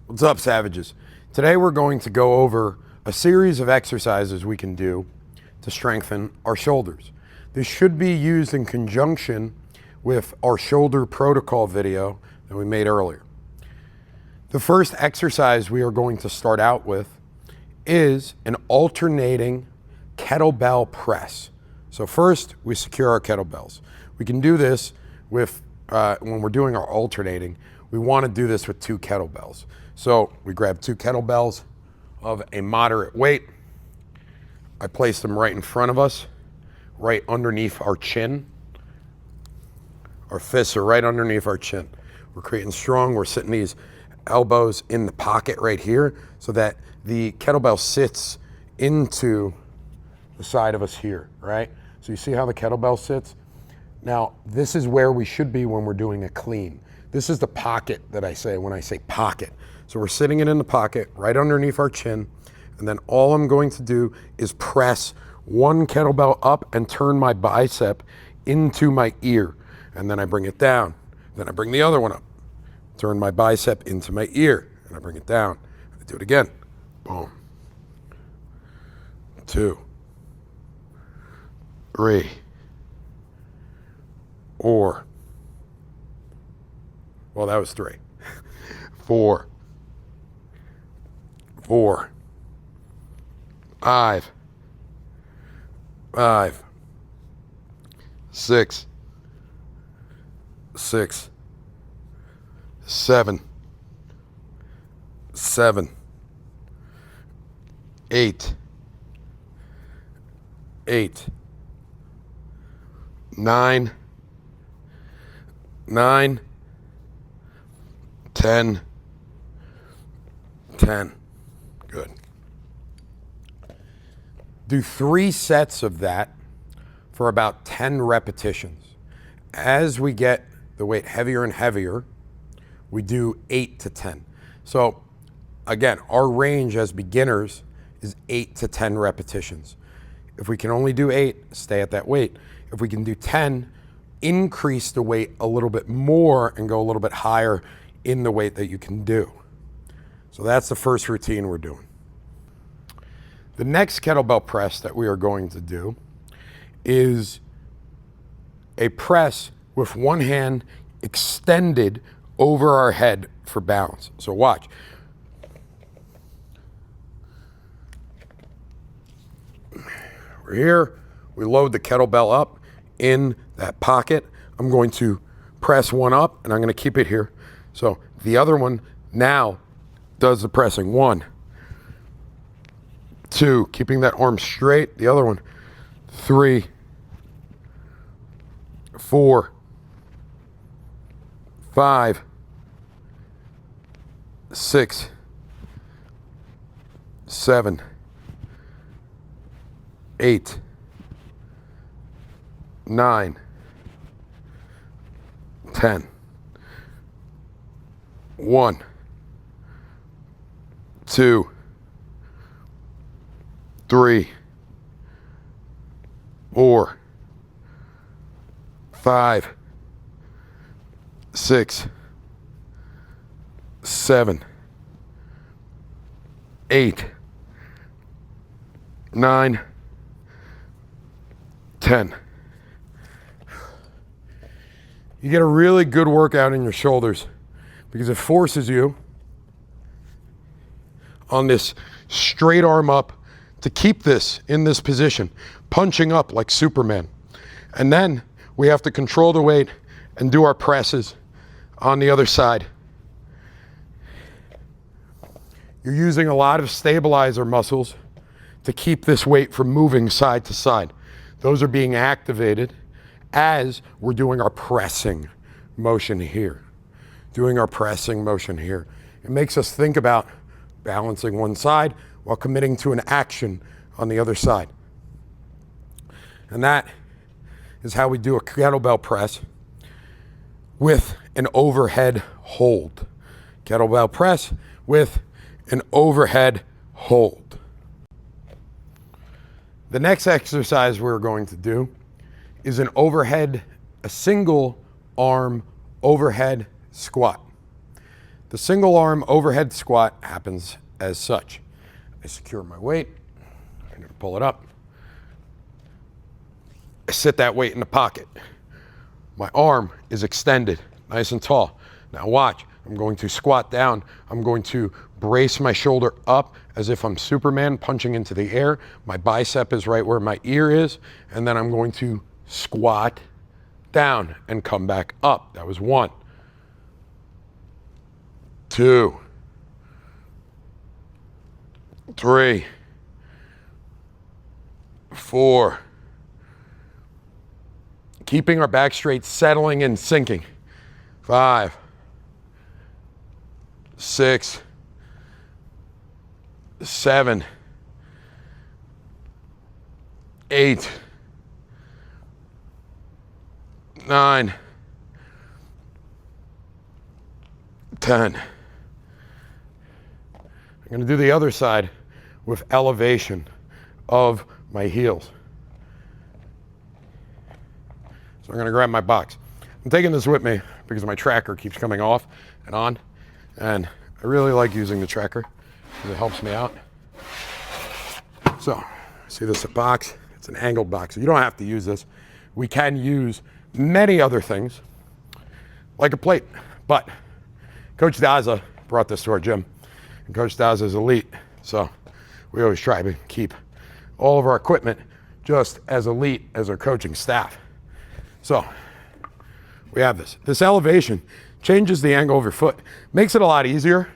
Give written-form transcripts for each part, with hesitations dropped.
What's up, Savages? Today we're going to go over a series of exercises we can do to strengthen our shoulders. This should be used in conjunction with our shoulder protocol video that we made earlier. The first exercise we are going to start out with is an alternating kettlebell press. So first, we secure our kettlebells. We can do this with, when we're doing our alternating, we want to do this with 2 kettlebells. So we grab 2 kettlebells of a moderate weight. I place them right in front of us, right underneath our chin. Our fists are right underneath our chin. We're creating strong, we're sitting these elbows in the pocket right here so that the kettlebell sits into the side of us here, right? So you see how the kettlebell sits? Now, this is where we should be when we're doing a clean. This is the pocket that I say when I say pocket. So we're sitting it in the pocket right underneath our chin, and then all I'm going to do is press one kettlebell up and turn my bicep into my ear. And then I bring it down. Then I bring the other one up. Turn my bicep into my ear, and I bring it down. I do it again. Boom. 2, 3, 4. Well, that was 3. 4, 5, 6, 7, 8, 9, 10. Good. Do 3 sets of that for about 10 repetitions. As we get the weight heavier and heavier, we do 8 to 10. So again, our range as beginners is 8 to 10 repetitions. If we can only do 8, stay at that weight. If we can do 10, increase the weight a little bit more and go a little bit higher in the weight that you can do. So that's the first routine we're doing. The next kettlebell press that we are going to do is a press with one hand extended over our head for balance. So watch. We're here, we load the kettlebell up in that pocket. I'm going to press one up and I'm going to keep it here. So the other one now does the pressing. 1, 2, keeping that arm straight. The other one, 3, 4, 5, 6, 7, 8, 9, 10. 1, 2, 3, 4, 5, 6, 7, 8, 9, 10. You get a really good workout in your shoulders because it forces you on this straight arm up to keep this in this position, punching up like Superman. And then we have to control the weight and do our presses on the other side. You're using a lot of stabilizer muscles to keep this weight from moving side to side. Those are being activated as we're doing our pressing motion here. Doing our pressing motion here. It makes us think about balancing one side while committing to an action on the other side. And that is how we do a kettlebell press with an overhead hold. Kettlebell press with an overhead hold. The next exercise we're going to do is a single arm overhead squat. The single arm overhead squat happens as such. I secure my weight. I'm going to pull it up. I sit that weight in the pocket. My arm is extended, nice and tall. Now watch, I'm going to squat down. I'm going to brace my shoulder up as if I'm Superman punching into the air. My bicep is right where my ear is. And then I'm going to squat down and come back up. That was 1, 2, 3, 4. Keeping our back straight, settling and sinking. 5, 6, 7, 8, 9, 10. I'm going to do the other side with elevation of my heels. So I'm going to grab my box. I'm taking this with me because my tracker keeps coming off and on, and I really like using the tracker because it helps me out. So, see this box? It's an angled box. You don't have to use this. We can use many other things, like a plate, but Coach Daza brought this to our gym, and Coach Daza is elite, so we always try to keep all of our equipment just as elite as our coaching staff. So we have this. This elevation changes the angle of your foot, makes it a lot easier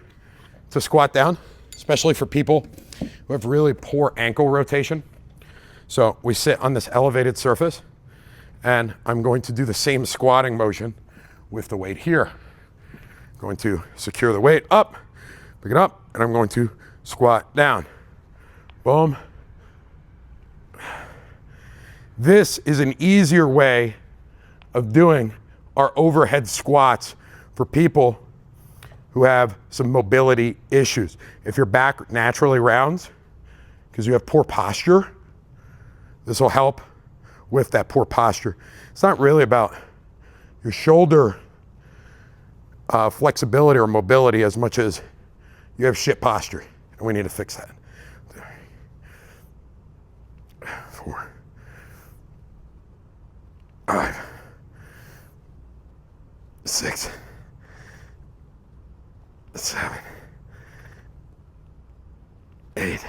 to squat down, especially for people who have really poor ankle rotation. So we sit on this elevated surface, and I'm going to do the same squatting motion with the weight here. I'm going to secure the weight up, pick it up, and I'm going to squat down. Boom. This is an easier way of doing our overhead squats for people who have some mobility issues. If your back naturally rounds because you have poor posture, this will help with that poor posture. It's not really about your shoulder flexibility or mobility as much as you have shit posture, and we need to fix that. 4, 5, 6, 7, 8,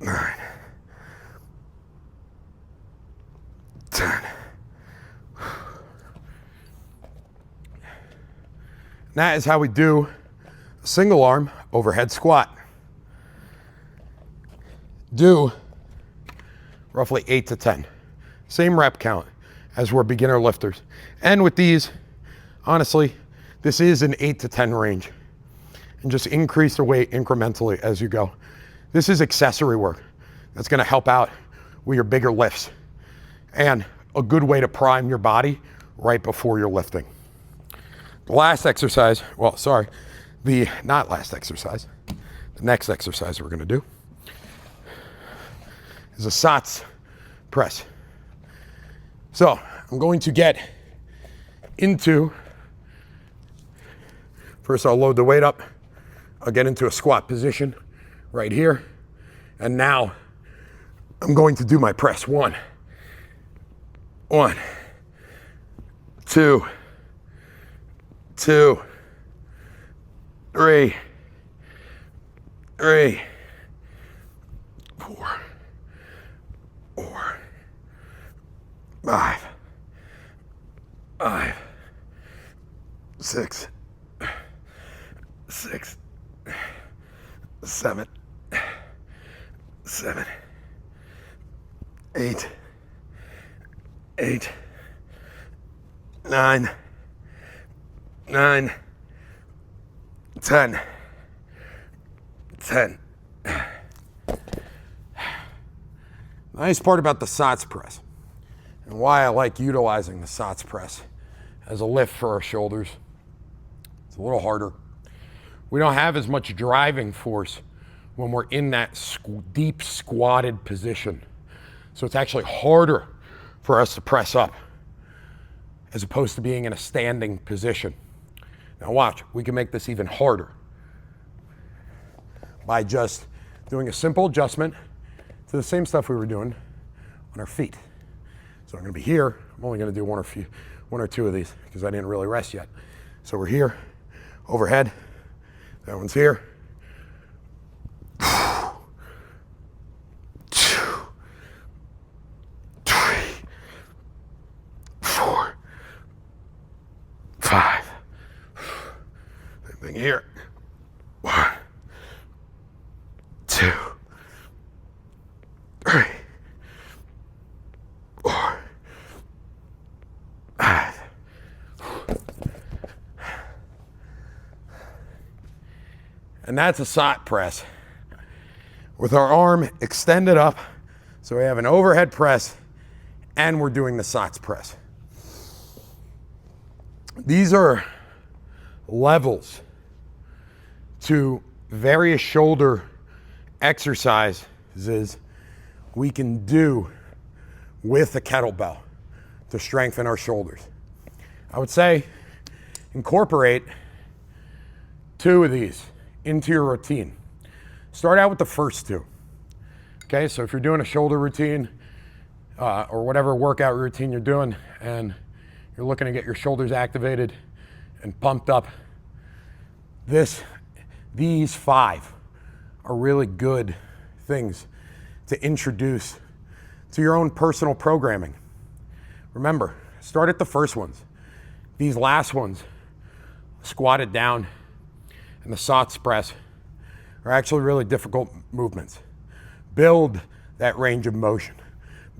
9, 10. That is how we do a single arm overhead squat. Do roughly 8 to 10. Same rep count as we're beginner lifters. And with these, honestly, this is an 8 to 10 range. And just increase the weight incrementally as you go. This is accessory work that's going to help out with your bigger lifts. And a good way to prime your body right before you're lifting. The last exercise, the next exercise we're going to do is a SATS press. So I'm going to get into, first I'll load the weight up. I'll get into a squat position right here. And now I'm going to do my press. 1, 2, 2, 3, 4, 5, 6, 7, 8, 9, 10. Nice part about the SATS press, and why I like utilizing the SATS press as a lift for our shoulders. It's a little harder. We don't have as much driving force when we're in that deep squatted position. So it's actually harder for us to press up as opposed to being in a standing position. Now watch, we can make this even harder by just doing a simple adjustment to the same stuff we were doing on our feet. So I'm gonna be here. I'm only gonna do one or two of these because I didn't really rest yet. So we're here, overhead. That one's here. 2, 3, 4, 5. Same thing here. 1, 2, 3, 4, 5. And that's a SOT press with our arm extended up. So we have an overhead press and we're doing the SOTS press. These are levels to various shoulder exercises we can do with a kettlebell to strengthen our shoulders. I would say incorporate 2 of these into your routine. Start out with the first 2. Okay, so if you're doing a shoulder routine or whatever workout routine you're doing and you're looking to get your shoulders activated and pumped up, these 5 are really good things to introduce to your own personal programming. Remember, start at the first ones. These last ones, squatted down and the SOTS press, are actually really difficult movements. Build that range of motion.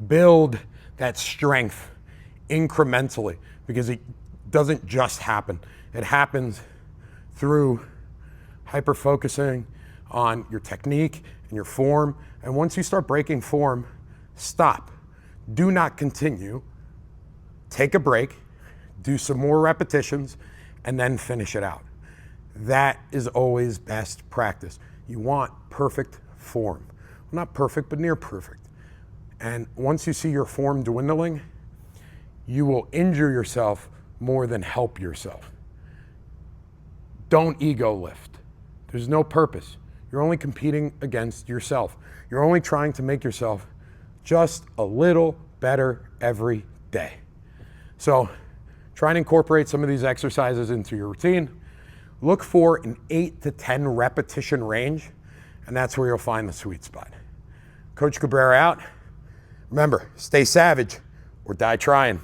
Build that strength incrementally, because it doesn't just happen. It happens through hyper-focusing on your technique and your form. And once you start breaking form, stop. Do not continue. Take a break, do some more repetitions, and then finish it out. That is always best practice. You want perfect form. Well, not perfect, but near perfect. And once you see your form dwindling, you will injure yourself more than help yourself. Don't ego lift. There's no purpose. You're only competing against yourself. You're only trying to make yourself just a little better every day. So try and incorporate some of these exercises into your routine. Look for an 8 to 10 repetition range, and that's where you'll find the sweet spot. Coach Cabrera out. Remember, stay savage or die trying.